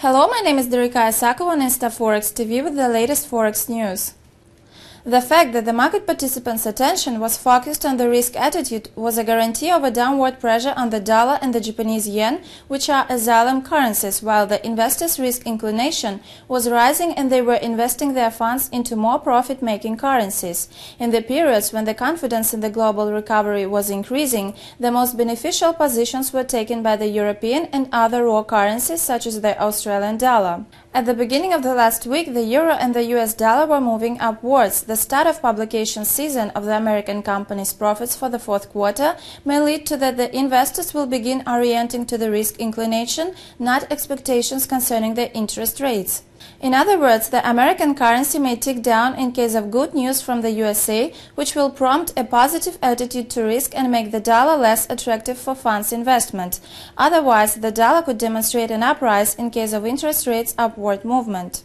Hello, my name is Derika Isakova on InstaForex TV with the latest Forex news. The fact that the market participants' attention was focused on the risk attitude was a guarantee of a downward pressure on the dollar and the Japanese yen, which are asylum currencies, while the investors' risk inclination was rising and they were investing their funds into more profit-making currencies. In the periods when the confidence in the global recovery was increasing, the most beneficial positions were taken by the European and other raw currencies such as the Australian dollar. At the beginning of the last week, the euro and the US dollar were moving upwards. The start of publication season of the American company's profits for the fourth quarter may lead to that the investors will begin orienting to the risk inclination, not expectations concerning the interest rates. In other words, the American currency may tick down in case of good news from the USA, which will prompt a positive attitude to risk and make the dollar less attractive for funds investment. Otherwise, the dollar could demonstrate an uprise in case of interest rates upward movement.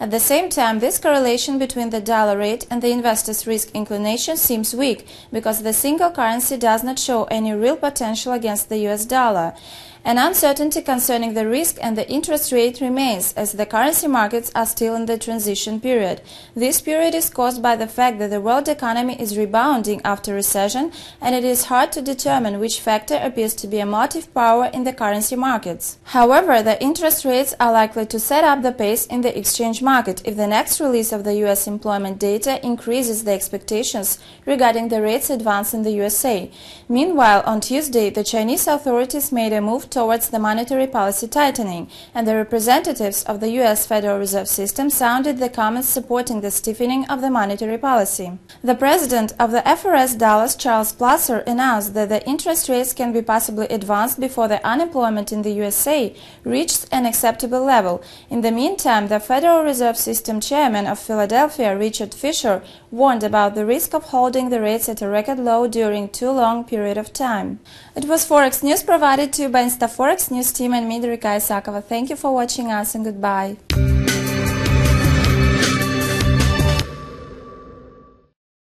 At the same time, this correlation between the dollar rate and the investor's risk inclination seems weak, because the single currency does not show any real potential against the US dollar. An uncertainty concerning the risk and the interest rate remains, as the currency markets are still in the transition period. This period is caused by the fact that the world economy is rebounding after recession, and it is hard to determine which factor appears to be a motive power in the currency markets. However, the interest rates are likely to set up the pace in the exchange market if the next release of the US employment data increases the expectations regarding the rates advance in the USA. Meanwhile, on Tuesday, the Chinese authorities made a move towards the monetary policy tightening, and the representatives of the US Federal Reserve System sounded the comments supporting the stiffening of the monetary policy. The president of the FRS Dallas, Charles Plasser, announced that the interest rates can be possibly advanced before the unemployment in the USA reached an acceptable level. In the meantime, the Federal Reserve System chairman of Philadelphia, Richard Fisher, warned about the risk of holding the rates at a record low during too long period of time. It was Forex News provided to you by InstaForex News Team and me, Derika Isakova. Thank you for watching us and goodbye.